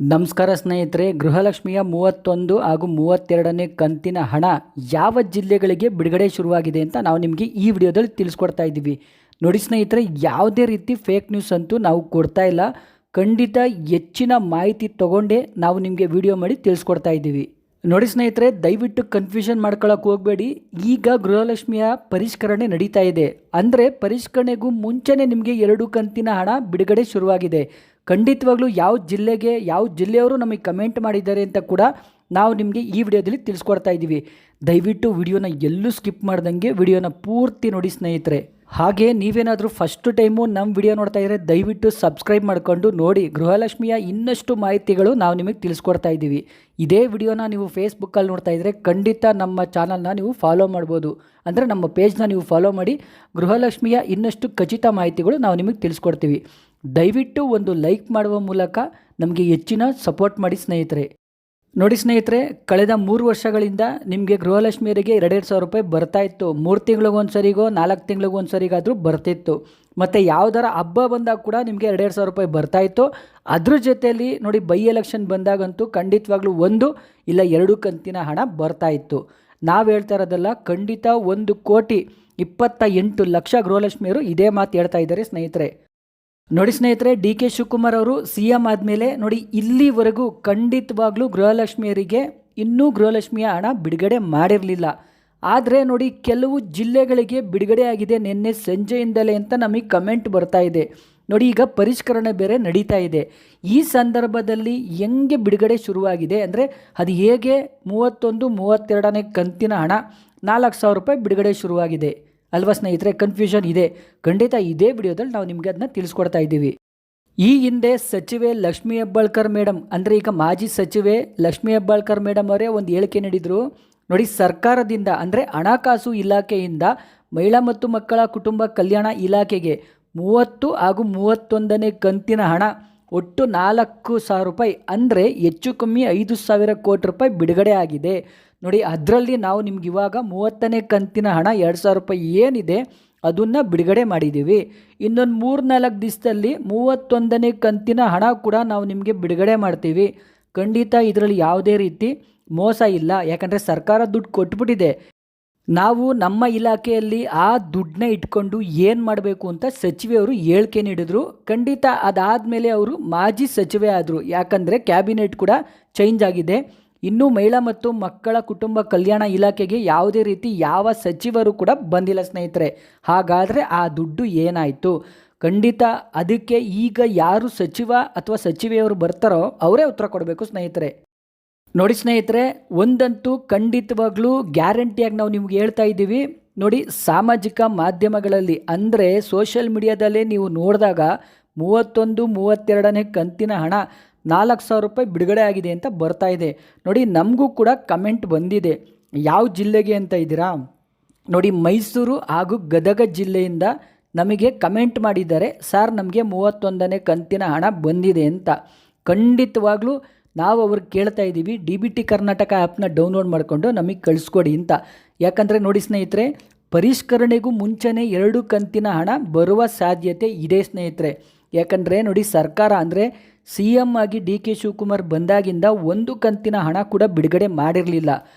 ನಮಸ್ಕಾರ ಸ್ನೇಹಿತರೆ, ಗೃಹಲಕ್ಷ್ಮಿಯ 31 ಹಾಗೂ 32ನೇ ಕಂತಿನ ಹಣ ಯಾವ ಜಿಲ್ಲೆಗಳಿಗೆ ಬಿಡುಗಡೆ ಶುರುವಾಗಿದೆ ಅಂತ ನಾವು ನಿಮಗೆ ಈ ವಿಡಿಯೋದಲ್ಲಿ ತಿಳಿಸ್ಕೊಡ್ತಾ ಇದ್ದೀವಿ. ನೋಡಿ ಸ್ನೇಹಿತರೆ, ಯಾವುದೇ ರೀತಿ ಫೇಕ್ ನ್ಯೂಸ್ ಅಂತೂ ನಾವು ಕೊಡ್ತಾ ಇಲ್ಲ. ಖಂಡಿತ ಹೆಚ್ಚಿನ ಮಾಹಿತಿ ತಗೊಂಡೇ ನಾವು ನಿಮಗೆ ವಿಡಿಯೋ ಮಾಡಿ ತಿಳಿಸ್ಕೊಡ್ತಾ ಇದ್ದೀವಿ. ನೋಡಿ ಸ್ನೇಹಿತರೆ, ದಯವಿಟ್ಟು ಕನ್ಫ್ಯೂಷನ್ ಮಾಡ್ಕೊಳ್ಳೋಕೆ ಹೋಗಬೇಡಿ. ಈಗ ಗೃಹಲಕ್ಷ್ಮಿಯ ಪರಿಷ್ಕರಣೆ ನಡೀತಾ ಇದೆ. ಅಂದರೆ ಪರಿಷ್ಕರಣೆಗೂ ಮುಂಚೆನೇ ನಿಮಗೆ 2 ಕಂತಿನ ಹಣ ಬಿಡುಗಡೆ ಶುರುವಾಗಿದೆ. ಖಂಡಿತವಾಗ್ಲೂ ಯಾವ ಜಿಲ್ಲೆಯವರು ನಮಗೆ ಕಮೆಂಟ್ ಮಾಡಿದ್ದಾರೆ ಅಂತ ಕೂಡ ನಾವು ನಿಮಗೆ ಈ ವಿಡಿಯೋದಲ್ಲಿ ತಿಳಿಸ್ಕೊಡ್ತಾ ಇದ್ದೀವಿ. ದಯವಿಟ್ಟು ವಿಡಿಯೋನ ಎಲ್ಲೂ ಸ್ಕಿಪ್ ಮಾಡ್ದಂಗೆ ವಿಡಿಯೋನ ಪೂರ್ತಿ ನೋಡಿ ಸ್ನೇಹಿತರೆ. ಹಾಗೆ ನೀವೇನಾದರೂ ಫಸ್ಟ್ ಟೈಮು ನಮ್ಮ ವಿಡಿಯೋ ನೋಡ್ತಾ ಇದ್ದರೆ ದಯವಿಟ್ಟು ಸಬ್ಸ್ಕ್ರೈಬ್ ಮಾಡಿಕೊಂಡು ನೋಡಿ. ಗೃಹಲಕ್ಷ್ಮಿಯ ಇನ್ನಷ್ಟು ಮಾಹಿತಿಗಳು ನಾವು ನಿಮಗೆ ತಿಳಿಸ್ಕೊಡ್ತಾ ಇದ್ದೀವಿ. ಇದೇ ವಿಡಿಯೋನ ನೀವು ಫೇಸ್ಬುಕ್ಕಲ್ಲಿ ನೋಡ್ತಾ ಇದ್ದರೆ ಖಂಡಿತ ನಮ್ಮ ಚಾನಲ್ನ ನೀವು ಫಾಲೋ ಮಾಡ್ಬೋದು. ಅಂದರೆ ನಮ್ಮ ಪೇಜ್ನ ನೀವು ಫಾಲೋ ಮಾಡಿ. ಗೃಹಲಕ್ಷ್ಮಿಯ ಇನ್ನಷ್ಟು ಖಚಿತ ಮಾಹಿತಿಗಳು ನಾವು ನಿಮಗೆ ತಿಳಿಸ್ಕೊಡ್ತೀವಿ. ದಯವಿಟ್ಟು ಒಂದು ಲೈಕ್ ಮಾಡುವ ಮೂಲಕ ನಮಗೆ ಹೆಚ್ಚಿನ ಸಪೋರ್ಟ್ ಮಾಡಿ ಸ್ನೇಹಿತರೆ. ನೋಡಿ ಸ್ನೇಹಿತರೆ, ಕಳೆದ 3 ವರ್ಷಗಳಿಂದ ನಿಮಗೆ ಗೃಹಲಕ್ಷ್ಮಿಯರಿಗೆ 2,000 ರೂಪಾಯಿ ಬರ್ತಾ ಇತ್ತು. 3 ತಿಂಗಳಿಗೊಂದು ಸರಿಗೋ 4 ತಿಂಗಳಿಗೊಂದು ಸರಿಗಾದರೂ ಬರ್ತಿತ್ತು. ಮತ್ತು ಯಾವುದರ ಹಬ್ಬ ಬಂದಾಗ ಕೂಡ ನಿಮಗೆ 2,000 ರೂಪಾಯಿ ಬರ್ತಾಯಿತ್ತು. ಅದ್ರ ಜೊತೆಯಲ್ಲಿ ನೋಡಿ, ಬೈ ಎಲೆಕ್ಷನ್ ಬಂದಾಗಂತೂ ಖಂಡಿತವಾಗ್ಲೂ 1 ಇಲ್ಲ 2 ಕಂತಿನ ಹಣ ಬರ್ತಾಯಿತ್ತು. ನಾವು ಹೇಳ್ತಾ ಇರೋದಲ್ಲ, ಖಂಡಿತ 1,28,00,000 ಗೃಹಲಕ್ಷ್ಮಿಯರು ಇದೇ ಮಾತು ಹೇಳ್ತಾ ಇದ್ದಾರೆ ಸ್ನೇಹಿತರೆ. ನೋಡಿ ಸ್ನೇಹಿತರೆ, DK ಶಿವಕುಮಾರ್ ಅವರು CM ಆದಮೇಲೆ ನೋಡಿ ಇಲ್ಲಿವರೆಗೂ ಖಂಡಿತವಾಗ್ಲೂ ಗೃಹಲಕ್ಷ್ಮಿಯರಿಗೆ ಇನ್ನೂ ಗೃಹಲಕ್ಷ್ಮಿಯ ಹಣ ಬಿಡುಗಡೆ ಮಾಡಿರಲಿಲ್ಲ. ಆದರೆ ನೋಡಿ, ಕೆಲವು ಜಿಲ್ಲೆಗಳಿಗೆ ಬಿಡುಗಡೆ ಆಗಿದೆ ನಿನ್ನೆ ಸಂಜೆಯಿಂದಲೇ ಅಂತ ನಮಗೆ ಕಮೆಂಟ್ ಬರ್ತಾ ಇದೆ. ನೋಡಿ, ಈಗ ಪರಿಷ್ಕರಣೆ ಬೇರೆ ನಡೀತಾ ಇದೆ. ಈ ಸಂದರ್ಭದಲ್ಲಿ ಹೆಂಗೆ ಬಿಡುಗಡೆ ಶುರುವಾಗಿದೆ ಅಂದರೆ ಅದು ಹೇಗೆ 31, 32ನೇ ಕಂತಿನ ಹಣ 4,000 ರೂಪಾಯಿ ಬಿಡುಗಡೆ ಶುರುವಾಗಿದೆ ಅಲ್ವಾ ಸ್ನೇಹಿತರೆ? ಕನ್ಫ್ಯೂಷನ್ ಇದೆ. ಖಂಡಿತ ಇದೇ ವಿಡಿಯೋದಲ್ಲಿ ನಾವು ನಿಮಗೆ ಅದನ್ನ ತಿಳಿಸ್ಕೊಡ್ತಾ ಇದ್ದೀವಿ. ಈ ಹಿಂದೆ ಸಚಿವೆ ಲಕ್ಷ್ಮೀ ಹೆಬ್ಬಾಳ್ಕರ್ ಮೇಡಮ್, ಅಂದರೆ ಈಗ ಮಾಜಿ ಸಚಿವೆ ಲಕ್ಷ್ಮೀ ಹೆಬ್ಬಾಳ್ಕರ್ ಮೇಡಮ್ ಅವರೇ ಒಂದು ಹೇಳಿಕೆ ನೀಡಿದರು. ನೋಡಿ, ಸರ್ಕಾರದಿಂದ ಅಂದರೆ ಹಣಕಾಸು ಇಲಾಖೆಯಿಂದ ಮಹಿಳಾ ಮತ್ತು ಮಕ್ಕಳ ಕುಟುಂಬ ಕಲ್ಯಾಣ ಇಲಾಖೆಗೆ 30 ಹಾಗೂ 31ನೇ ಕಂತಿನ ಹಣ ಒಟ್ಟು 4,000 ರೂಪಾಯಿ, ಅಂದರೆ ಹೆಚ್ಚು ಕಮ್ಮಿ 5,000 ಕೋಟಿ ರೂಪಾಯಿ ಬಿಡುಗಡೆ ಆಗಿದೆ. ನೋಡಿ, ಅದರಲ್ಲಿ ನಾವು ನಿಮ್ಗೆ ಇವಾಗ 30ನೇ ಕಂತಿನ ಹಣ 2,000 ರೂಪಾಯಿ ಏನಿದೆ ಅದನ್ನು ಬಿಡುಗಡೆ ಮಾಡಿದ್ದೀವಿ. ಇನ್ನೊಂದು 3-4 ದಿವಸದಲ್ಲಿ 31ನೇ ಕಂತಿನ ಹಣ ಕೂಡ ನಾವು ನಿಮಗೆ ಬಿಡುಗಡೆ ಮಾಡ್ತೀವಿ. ಖಂಡಿತ ಇದರಲ್ಲಿ ಯಾವುದೇ ರೀತಿ ಮೋಸ ಇಲ್ಲ. ಯಾಕಂದರೆ ಸರ್ಕಾರ ದುಡ್ಡು ಕೊಟ್ಬಿಟ್ಟಿದೆ. ನಾವು ನಮ್ಮ ಇಲಾಖೆಯಲ್ಲಿ ಆ ದುಡ್ಡನ್ನ ಇಟ್ಕೊಂಡು ಏನು ಮಾಡಬೇಕು ಅಂತ ಸಚಿವೆಯವರು ಹೇಳಿಕೆ ನೀಡಿದ್ರು. ಖಂಡಿತ ಅದಾದಮೇಲೆ ಅವರು ಮಾಜಿ ಸಚಿವೆ ಆದರು. ಯಾಕಂದರೆ ಕ್ಯಾಬಿನೆಟ್ ಕೂಡ ಚೇಂಜ್ ಆಗಿದೆ. ಇನ್ನೂ ಮಹಿಳಾ ಮತ್ತು ಮಕ್ಕಳ ಕುಟುಂಬ ಕಲ್ಯಾಣ ಇಲಾಖೆಗೆ ಯಾವುದೇ ರೀತಿ ಯಾವ ಸಚಿವರು ಕೂಡ ಬಂದಿಲ್ಲ ಸ್ನೇಹಿತರೆ. ಹಾಗಾದರೆ ಆ ದುಡ್ಡು ಏನಾಯಿತು? ಖಂಡಿತ ಅದಕ್ಕೆ ಈಗ ಯಾರು ಸಚಿವ ಅಥವಾ ಸಚಿವೆಯವರು ಬರ್ತಾರೋ ಅವರೇ ಉತ್ತರ ಕೊಡಬೇಕು ಸ್ನೇಹಿತರೆ. ನೋಡಿ ಸ್ನೇಹಿತರೆ, ಒಂದಂತೂ ಖಂಡಿತವಾಗ್ಲೂ ಗ್ಯಾರಂಟಿಯಾಗಿ ನಾವು ನಿಮ್ಗೆ ಹೇಳ್ತಾ ಇದ್ದೀವಿ. ನೋಡಿ, ಸಾಮಾಜಿಕ ಮಾಧ್ಯಮಗಳಲ್ಲಿ ಅಂದರೆ ಸೋಷಿಯಲ್ ಮೀಡಿಯಾದಲ್ಲೇ ನೀವು ನೋಡಿದಾಗ 31, 32ನೇ ಕಂತಿನ ಹಣ 4,000 ರೂಪಾಯಿ ಬಿಡುಗಡೆ ಆಗಿದೆ ಅಂತ ಬರ್ತಾ ಇದೆ. ನೋಡಿ, ನಮಗೂ ಕೂಡ ಕಮೆಂಟ್ ಬಂದಿದೆ. ಯಾವ ಜಿಲ್ಲೆಗೆ ಅಂತ ಇದ್ದೀರಾ? ನೋಡಿ, ಮೈಸೂರು ಹಾಗೂ ಗದಗ ಜಿಲ್ಲೆಯಿಂದ ನಮಗೆ ಕಮೆಂಟ್ ಮಾಡಿದ್ದಾರೆ, ಸರ್ ನಮಗೆ 31ನೇ ಕಂತಿನ ಹಣ ಬಂದಿದೆ ಅಂತ. ಖಂಡಿತವಾಗ್ಲೂ ನಾವು ಅವ್ರಿಗೆ ಕೇಳ್ತಾ ಇದ್ದೀವಿ, DBT ಕರ್ನಾಟಕ ಆ್ಯಪ್ನ ಡೌನ್ಲೋಡ್ ಮಾಡಿಕೊಂಡು ನಮಗೆ ಕಳಿಸ್ಕೊಡಿ ಅಂತ. ಯಾಕಂದರೆ ನೋಡಿ ಸ್ನೇಹಿತರೆ, ಪರಿಷ್ಕರಣೆಗೂ ಮುಂಚೆನೇ 2 ಕಂತಿನ ಹಣ ಬರುವ ಸಾಧ್ಯತೆ ಇದೆ ಸ್ನೇಹಿತರೆ. ಯಾಕಂದರೆ ನೋಡಿ, ಸರ್ಕಾರ ಅಂದರೆ CM ಆಗಿ DK ಶಿವಕುಮಾರ್ ಬಂದಾಗಿಂದ 1 ಕಂತಿನ ಹಣ ಕೂಡ ಬಿಡುಗಡೆ ಮಾಡಿರಲಿಲ್ಲ.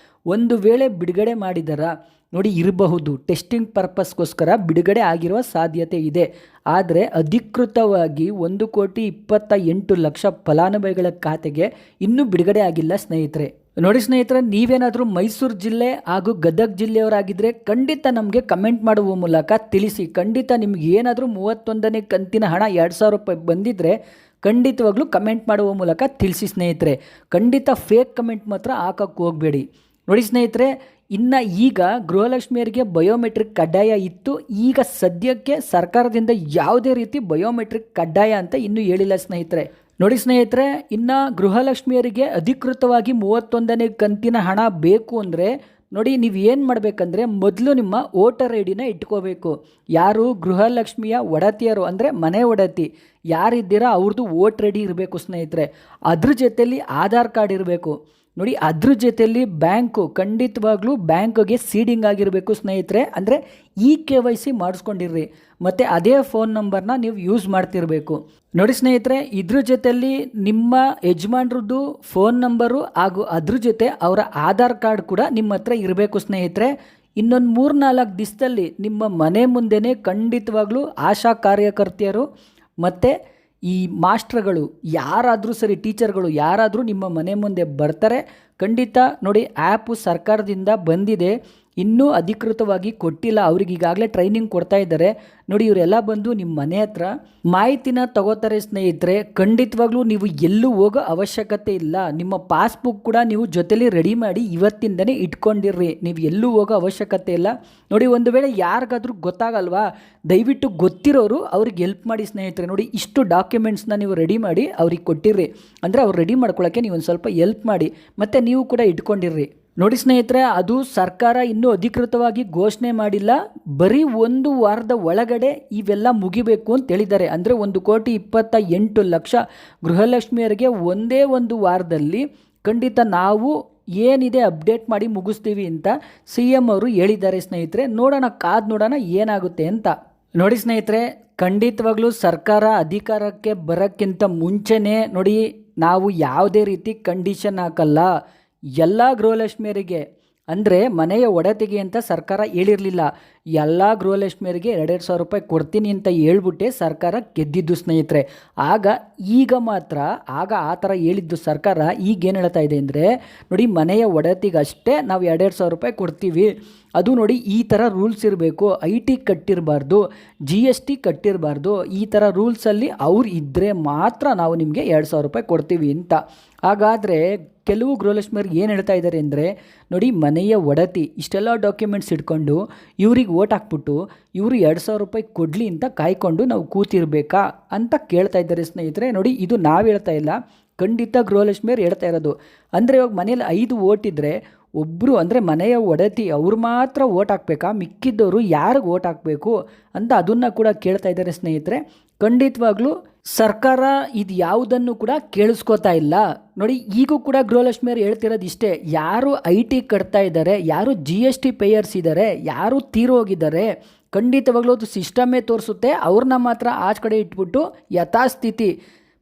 ಒಂದು ವೇಳೆ ಬಿಡುಗಡೆ ಮಾಡಿದಾರ ನೋಡಿ, ಇರಬಹುದು, ಟೆಸ್ಟಿಂಗ್ ಪರ್ಪಸ್ಗೋಸ್ಕರ ಬಿಡುಗಡೆ ಆಗಿರುವ ಸಾಧ್ಯತೆ ಇದೆ. ಆದರೆ ಅಧಿಕೃತವಾಗಿ 1,28,00,000 ಫಲಾನುಭವಿಗಳ ಖಾತೆಗೆ ಇನ್ನೂ ಬಿಡುಗಡೆ ಆಗಿಲ್ಲ ಸ್ನೇಹಿತರೆ. ನೋಡಿ ಸ್ನೇಹಿತರೆ, ನೀವೇನಾದರೂ ಮೈಸೂರು ಜಿಲ್ಲೆ ಹಾಗೂ ಗದಗ ಜಿಲ್ಲೆಯವರಾಗಿದ್ದರೆ ಖಂಡಿತ ನಮಗೆ ಕಮೆಂಟ್ ಮಾಡುವ ಮೂಲಕ ತಿಳಿಸಿ. ಖಂಡಿತ ನಿಮ್ಗೆ ಏನಾದರೂ 31ನೇ ಕಂತಿನ ಹಣ 2,000 ರೂಪಾಯಿ ಬಂದಿದ್ದರೆ ಖಂಡಿತವಾಗ್ಲೂ ಕಮೆಂಟ್ ಮಾಡುವ ಮೂಲಕ ತಿಳಿಸಿ ಸ್ನೇಹಿತರೆ. ಖಂಡಿತ ಫೇಕ್ ಕಮೆಂಟ್ ಮಾತ್ರ ಹಾಕಕ್ಕೆ ಹೋಗಬೇಡಿ. ನೋಡಿ ಸ್ನೇಹಿತರೆ, ಇನ್ನು ಈಗ ಗೃಹಲಕ್ಷ್ಮಿಯರಿಗೆ ಬಯೋಮೆಟ್ರಿಕ್ ಕಡ್ಡಾಯ ಇತ್ತು. ಈಗ ಸದ್ಯಕ್ಕೆ ಸರ್ಕಾರದಿಂದ ಯಾವುದೇ ರೀತಿ ಬಯೋಮೆಟ್ರಿಕ್ ಕಡ್ಡಾಯ ಅಂತ ಇನ್ನೂ ಹೇಳಿಲ್ಲ ಸ್ನೇಹಿತರೆ. ನೋಡಿ ಸ್ನೇಹಿತರೆ, ಇನ್ನು ಗೃಹಲಕ್ಷ್ಮಿಯರಿಗೆ ಅಧಿಕೃತವಾಗಿ 31ನೇ ಕಂತಿನ ಹಣ ಬೇಕು ಅಂದರೆ ನೋಡಿ, ನೀವು ಏನು ಮಾಡಬೇಕಂದ್ರೆ ಮೊದಲು ನಿಮ್ಮ ವೋಟರ್ ಐಡಿನ ಇಟ್ಕೋಬೇಕು. ಯಾರು ಗೃಹಲಕ್ಷ್ಮಿಯ ಒಡತಿಯರು ಅಂದರೆ ಮನೆ ಒಡತಿ ಯಾರಿದ್ದೀರಾ ಅವ್ರದ್ದು ವೋಟರ್ ಐಡಿ ಇರಬೇಕು ಸ್ನೇಹಿತರೆ. ಅದ್ರ ಜೊತೆಯಲ್ಲಿ ಆಧಾರ್ ಕಾರ್ಡ್ ಇರಬೇಕು. ನೋಡಿ ಅದ್ರ ಜೊತೆಯಲ್ಲಿ ಬ್ಯಾಂಕು ಖಂಡಿತವಾಗ್ಲೂ ಬ್ಯಾಂಕ್ಗೆ ಸೀಡಿಂಗ್ ಆಗಿರಬೇಕು ಸ್ನೇಹಿತರೆ, ಅಂದರೆ KYC ಮಾಡಿಸ್ಕೊಂಡಿರ್ರಿ ಮತ್ತು ಅದೇ ಫೋನ್ ನಂಬರ್ನ ನೀವು ಯೂಸ್ ಮಾಡ್ತಿರಬೇಕು. ನೋಡಿ ಸ್ನೇಹಿತರೆ, ಇದ್ರ ಜೊತೆಯಲ್ಲಿ ನಿಮ್ಮ ಯಜಮಾನ್ರದ್ದು ಫೋನ್ ನಂಬರು ಹಾಗೂ ಅದ್ರ ಜೊತೆ ಅವರ ಆಧಾರ್ ಕಾರ್ಡ್ ಕೂಡ ನಿಮ್ಮ ಹತ್ರ ಇರಬೇಕು ಸ್ನೇಹಿತರೆ. ಇನ್ನೊಂದು 3-4 ದಿವಸದಲ್ಲಿ ನಿಮ್ಮ ಮನೆ ಮುಂದೆನೇ ಖಂಡಿತವಾಗ್ಲೂ ಆಶಾ ಕಾರ್ಯಕರ್ತೆಯರು ಮತ್ತು ಈ ಮಾಸ್ಟ್ರುಗಳು ಯಾರಾದರೂ ಸರಿ, ಟೀಚರ್ಗಳು ಯಾರಾದರೂ ನಿಮ್ಮ ಮನೆ ಮುಂದೆ ಬರ್ತಾರೆ. ಖಂಡಿತ ನೋಡಿ, ಆ್ಯಪು ಸರ್ಕಾರದಿಂದ ಬಂದಿದೆ, ಇನ್ನೂ ಅಧಿಕೃತವಾಗಿ ಕೊಟ್ಟಿಲ್ಲ, ಅವ್ರಿಗೆ ಈಗಾಗಲೇ ಟ್ರೈನಿಂಗ್ ಕೊಡ್ತಾ ಇದ್ದಾರೆ. ನೋಡಿ ಇವರೆಲ್ಲ ಬಂದು ನಿಮ್ಮ ಮನೆ ಹತ್ರ ಮಾಹಿತಿನ ತಗೋತಾರೆ ಸ್ನೇಹಿತರೆ. ಖಂಡಿತವಾಗ್ಲೂ ನೀವು ಎಲ್ಲೂ ಹೋಗೋ ಅವಶ್ಯಕತೆ ಇಲ್ಲ. ನಿಮ್ಮ ಪಾಸ್ಬುಕ್ ಕೂಡ ನೀವು ಜೊತೆಲಿ ರೆಡಿ ಮಾಡಿ ಇವತ್ತಿಂದನೇ ಇಟ್ಕೊಂಡಿರ್ರಿ, ನೀವು ಎಲ್ಲೂ ಹೋಗೋ ಅವಶ್ಯಕತೆ ಇಲ್ಲ. ನೋಡಿ ಒಂದು ವೇಳೆ ಯಾರಿಗಾದ್ರೂ ಗೊತ್ತಾಗಲ್ವಾ, ದಯವಿಟ್ಟು ಗೊತ್ತಿರೋರು ಅವ್ರಿಗೆ ಹೆಲ್ಪ್ ಮಾಡಿ ಸ್ನೇಹಿತರೆ. ನೋಡಿ ಇಷ್ಟು ಡಾಕ್ಯುಮೆಂಟ್ಸ್ನ ನೀವು ರೆಡಿ ಮಾಡಿ ಅವ್ರಿಗೆ ಕೊಟ್ಟಿರ್ರಿ, ಅಂದರೆ ಅವ್ರು ರೆಡಿ ಮಾಡ್ಕೊಳ್ಳೋಕ್ಕೆ ನೀವು ಒಂದು ಸ್ವಲ್ಪ ಹೆಲ್ಪ್ ಮಾಡಿ, ಮತ್ತು ನೀವು ಕೂಡ ಇಟ್ಕೊಂಡಿರ್ರಿ. ನೋಡಿ ಸ್ನೇಹಿತರೆ, ಅದು ಸರ್ಕಾರ ಇನ್ನೂ ಅಧಿಕೃತವಾಗಿ ಘೋಷಣೆ ಮಾಡಿಲ್ಲ, ಬರೀ 1 ವಾರದ ಒಳಗಡೆ ಇವೆಲ್ಲ ಮುಗಿಬೇಕು ಅಂತ ಹೇಳಿದ್ದಾರೆ. ಅಂದರೆ 1,28,00,000 ಗೃಹಲಕ್ಷ್ಮಿಯರಿಗೆ ಒಂದೇ ಒಂದು ವಾರದಲ್ಲಿ ಖಂಡಿತ ನಾವು ಏನಿದೆ ಅಪ್ಡೇಟ್ ಮಾಡಿ ಮುಗಿಸ್ತೀವಿ ಅಂತ CM ಅವರು ಹೇಳಿದ್ದಾರೆ ಸ್ನೇಹಿತರೆ. ನೋಡೋಣ, ಕಾದು ನೋಡೋಣ ಏನಾಗುತ್ತೆ ಅಂತ. ನೋಡಿ ಸ್ನೇಹಿತರೆ, ಖಂಡಿತವಾಗ್ಲೂ ಸರ್ಕಾರ ಅಧಿಕಾರಕ್ಕೆ ಬರೋಕ್ಕಿಂತ ಮುಂಚೆನೇ ನೋಡಿ ನಾವು ಯಾವುದೇ ರೀತಿ ಕಂಡೀಷನ್ ಹಾಕಲ್ಲ. ಎಲ್ಲ ಗೃಹಲಕ್ಷ್ಮಿಯರಿಗೆ, ಅಂದರೆ ಮನೆಯ ಒಡತಿಗೆ ಅಂತ ಸರ್ಕಾರ ಹೇಳಿರಲಿಲ್ಲ, ಎಲ್ಲ ಗೃಹಲಕ್ಷ್ಮಿಯರಿಗೆ 2,000 ರೂಪಾಯಿ ಕೊಡ್ತೀನಿ ಅಂತ ಹೇಳ್ಬಿಟ್ಟೆ ಸರ್ಕಾರ ಗೆದ್ದಿದ್ದು ಸ್ನೇಹಿತರೆ. ಈಗ ಮಾತ್ರ ಆ ಥರ ಹೇಳಿದ್ದು ಸರ್ಕಾರ ಈಗೇನು ಹೇಳ್ತಾ ಇದೆ ಅಂದರೆ, ನೋಡಿ ಮನೆಯ ಒಡತಿಗಷ್ಟೇ ನಾವು 2,000 ರೂಪಾಯಿ ಕೊಡ್ತೀವಿ, ಅದು ನೋಡಿ ಈ ಥರ ರೂಲ್ಸ್ ಇರಬೇಕು, IT ಕಟ್ಟಿರಬಾರ್ದು, GST ಕಟ್ಟಿರಬಾರ್ದು, ಈ ಥರ ರೂಲ್ಸಲ್ಲಿ ಅವ್ರು ಇದ್ದರೆ ಮಾತ್ರ ನಾವು ನಿಮಗೆ 2,000 ರೂಪಾಯಿ ಕೊಡ್ತೀವಿ ಅಂತ. ಹಾಗಾದರೆ ಕೆಲವು ಗೃಹಲಕ್ಷ್ಮಿಯರು ಏನು ಹೇಳ್ತಾ ಇದ್ದಾರೆ ಅಂದರೆ, ನೋಡಿ ಮನೆಯ ಒಡತಿ ಇಷ್ಟೆಲ್ಲ ಡಾಕ್ಯುಮೆಂಟ್ಸ್ ಇಟ್ಕೊಂಡು ಇವ್ರಿಗೆ ಓಟ್ ಹಾಕ್ಬಿಟ್ಟು ಇವರು 2,000 ರೂಪಾಯಿ ಕೊಡಲಿ ಅಂತ ಕಾಯ್ಕೊಂಡು ನಾವು ಕೂತಿರ್ಬೇಕಾ ಅಂತ ಕೇಳ್ತಾ ಇದ್ದಾರೆ ಸ್ನೇಹಿತರೆ. ನೋಡಿ ಇದು ನಾವು ಹೇಳ್ತಾ ಇಲ್ಲ, ಖಂಡಿತ ಗೃಹಲಕ್ಷ್ಮಿಯರು ಹೇಳ್ತಾ ಇರೋದು. ಅಂದರೆ ಇವಾಗ ಮನೇಲಿ 5 ಓಟ್ ಇದ್ದರೆ ಒಬ್ಬರು, ಅಂದರೆ ಮನೆಯ ಒಡತಿ ಅವ್ರು ಮಾತ್ರ ಓಟ್ ಹಾಕ್ಬೇಕಾ, ಮಿಕ್ಕಿದ್ದವರು ಯಾರಿಗೆ ಓಟ್ ಹಾಕಬೇಕು ಅಂತ ಅದನ್ನು ಕೂಡ ಕೇಳ್ತಾ ಇದ್ದಾರೆ ಸ್ನೇಹಿತರೆ. ಖಂಡಿತವಾಗ್ಲೂ ಸರ್ಕಾರ ಇದು ಯಾವುದನ್ನು ಕೂಡ ಕೇಳಿಸ್ಕೋತಾ ಇಲ್ಲ. ನೋಡಿ ಈಗೂ ಕೂಡ ಗೃಹಲಕ್ಷ್ಮಿಯರು ಹೇಳ್ತಿರೋದು ಇಷ್ಟೇ, ಯಾರು IT ಕಟ್ತಾ ಇದ್ದಾರೆ, ಯಾರು GST ಪೇಯರ್ಸ್ ಇದ್ದಾರೆ, ಯಾರು ತೀರೋಗಿದ್ದಾರೆ, ಖಂಡಿತವಾಗ್ಲೂ ಅದು ಸಿಸ್ಟಮೇ ತೋರಿಸುತ್ತೆ. ಅವ್ರನ್ನ ಮಾತ್ರ ಆಚೆ ಕಡೆ ಇಟ್ಬಿಟ್ಟು ಯಥಾಸ್ಥಿತಿ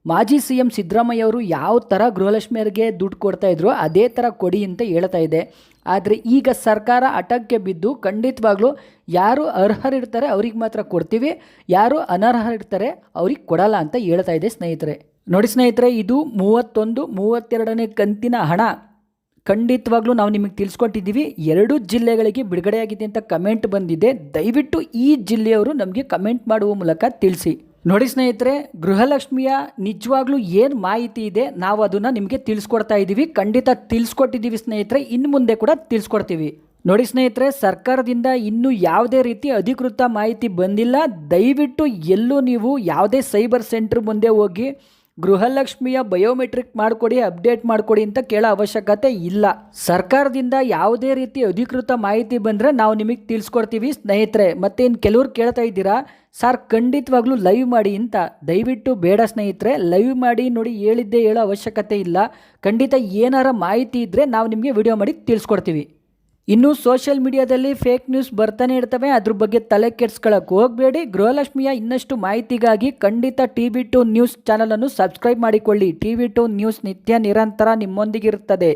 ಮಾಜಿ CM ಸಿದ್ದರಾಮಯ್ಯ ಅವರು ಯಾವ ಥರ ಗೃಹಲಕ್ಷ್ಮಿಯರಿಗೆ ದುಡ್ಡು ಕೊಡ್ತಾಯಿದ್ರು ಅದೇ ಥರ ಕೊಡಿ ಅಂತ ಹೇಳ್ತಾ ಇದೆ. ಆದರೆ ಈಗ ಸರ್ಕಾರ ಹಠಕ್ಕೆ ಬಿದ್ದು ಖಂಡಿತವಾಗ್ಲೂ ಯಾರು ಅರ್ಹರಿರ್ತಾರೆ ಅವ್ರಿಗೆ ಮಾತ್ರ ಕೊಡ್ತೀವಿ, ಯಾರು ಅನರ್ಹರಿರ್ತಾರೆ ಅವ್ರಿಗೆ ಕೊಡಲ್ಲ ಅಂತ ಹೇಳ್ತಾ ಇದೆ ಸ್ನೇಹಿತರೆ. ನೋಡಿ ಸ್ನೇಹಿತರೆ, ಇದು 32ನೇ ಕಂತಿನ ಹಣ ಖಂಡಿತವಾಗ್ಲೂ ನಾವು ನಿಮಗೆ ತಿಳಿಸ್ಕೊಟ್ಟಿದ್ದೀವಿ. 2 ಜಿಲ್ಲೆಗಳಿಗೆ ಬಿಡುಗಡೆಯಾಗಿದೆ ಅಂತ ಕಮೆಂಟ್ ಬಂದಿದೆ. ದಯವಿಟ್ಟು ಈ ಜಿಲ್ಲೆಯವರು ನಮಗೆ ಕಮೆಂಟ್ ಮಾಡುವ ಮೂಲಕ ತಿಳಿಸಿ. ನೋಡಿ ಸ್ನೇಹಿತರೆ, ಗೃಹಲಕ್ಷ್ಮಿಯ ನಿಜವಾಗ್ಲೂ ಏನು ಮಾಹಿತಿ ಇದೆ ನಾವು ಅದನ್ನು ನಿಮಗೆ ತಿಳಿಸ್ಕೊಡ್ತಾ ಇದ್ದೀವಿ. ಖಂಡಿತ ತಿಳಿಸ್ಕೊಟ್ಟಿದ್ದೀವಿ ಸ್ನೇಹಿತರೆ, ಇನ್ನು ಮುಂದೆ ಕೂಡ ತಿಳಿಸ್ಕೊಡ್ತೀವಿ. ನೋಡಿ ಸ್ನೇಹಿತರೆ, ಸರ್ಕಾರದಿಂದ ಇನ್ನೂ ಯಾವುದೇ ರೀತಿ ಅಧಿಕೃತ ಮಾಹಿತಿ ಬಂದಿಲ್ಲ. ದಯವಿಟ್ಟು ಎಲ್ಲೂ ನೀವು ಯಾವುದೇ ಸೈಬರ್ ಸೆಂಟರ್ ಮುಂದೆ ಹೋಗಿ ಗೃಹಲಕ್ಷ್ಮಿಯ ಬಯೋಮೆಟ್ರಿಕ್ ಮಾಡಿಕೊಡಿ, ಅಪ್ಡೇಟ್ ಮಾಡಿಕೊಡಿ ಅಂತ ಕೇಳೋ ಅವಶ್ಯಕತೆ ಇಲ್ಲ. ಸರ್ಕಾರದಿಂದ ಯಾವುದೇ ರೀತಿ ಅಧಿಕೃತ ಮಾಹಿತಿ ಬಂದರೆ ನಾವು ನಿಮಗೆ ತಿಳಿಸ್ಕೊಡ್ತೀವಿ ಸ್ನೇಹಿತರೆ. ಮತ್ತೆ ಇನ್ನು ಕೆಲವ್ರು ಕೇಳ್ತಾ ಇದ್ದೀರಾ, ಸರ್ ಖಂಡಿತವಾಗ್ಲೂ ಲೈವ್ ಮಾಡಿ ಅಂತ. ದಯವಿಟ್ಟು ಬೇಡ ಸ್ನೇಹಿತರೆ, ಲೈವ್ ಮಾಡಿ ನೋಡಿ ಹೇಳಿದ್ದೇ ಹೇಳೋ ಅವಶ್ಯಕತೆ ಇಲ್ಲ. ಖಂಡಿತ ಏನಾರ ಮಾಹಿತಿ ಇದ್ದರೆ ನಾವು ನಿಮಗೆ ವಿಡಿಯೋ ಮಾಡಿ ತಿಳಿಸ್ಕೊಡ್ತೀವಿ. ಇನ್ನು ಸೋಷಿಯಲ್ ಮೀಡಿಯಾದಲ್ಲಿ ಫೇಕ್ ನ್ಯೂಸ್ ಬರ್ತಾನೆ ಇರ್ತವೆ, ಅದ್ರ ಬಗ್ಗೆ ತಲೆ ಕೆಡಿಸ್ಕೊಳ್ಳೋಕೆ ಹೋಗಬೇಡಿ. ಗೃಹಲಕ್ಷ್ಮಿಯ ಇನ್ನಷ್ಟು ಮಾಹಿತಿಗಾಗಿ ಖಂಡಿತ TV2 ನ್ಯೂಸ್ ಚಾನಲನ್ನು ಸಬ್ಸ್ಕ್ರೈಬ್ ಮಾಡಿಕೊಳ್ಳಿ. TV2 ನ್ಯೂಸ್ ನಿತ್ಯ ನಿರಂತರ ನಿಮ್ಮೊಂದಿಗಿರುತ್ತದೆ.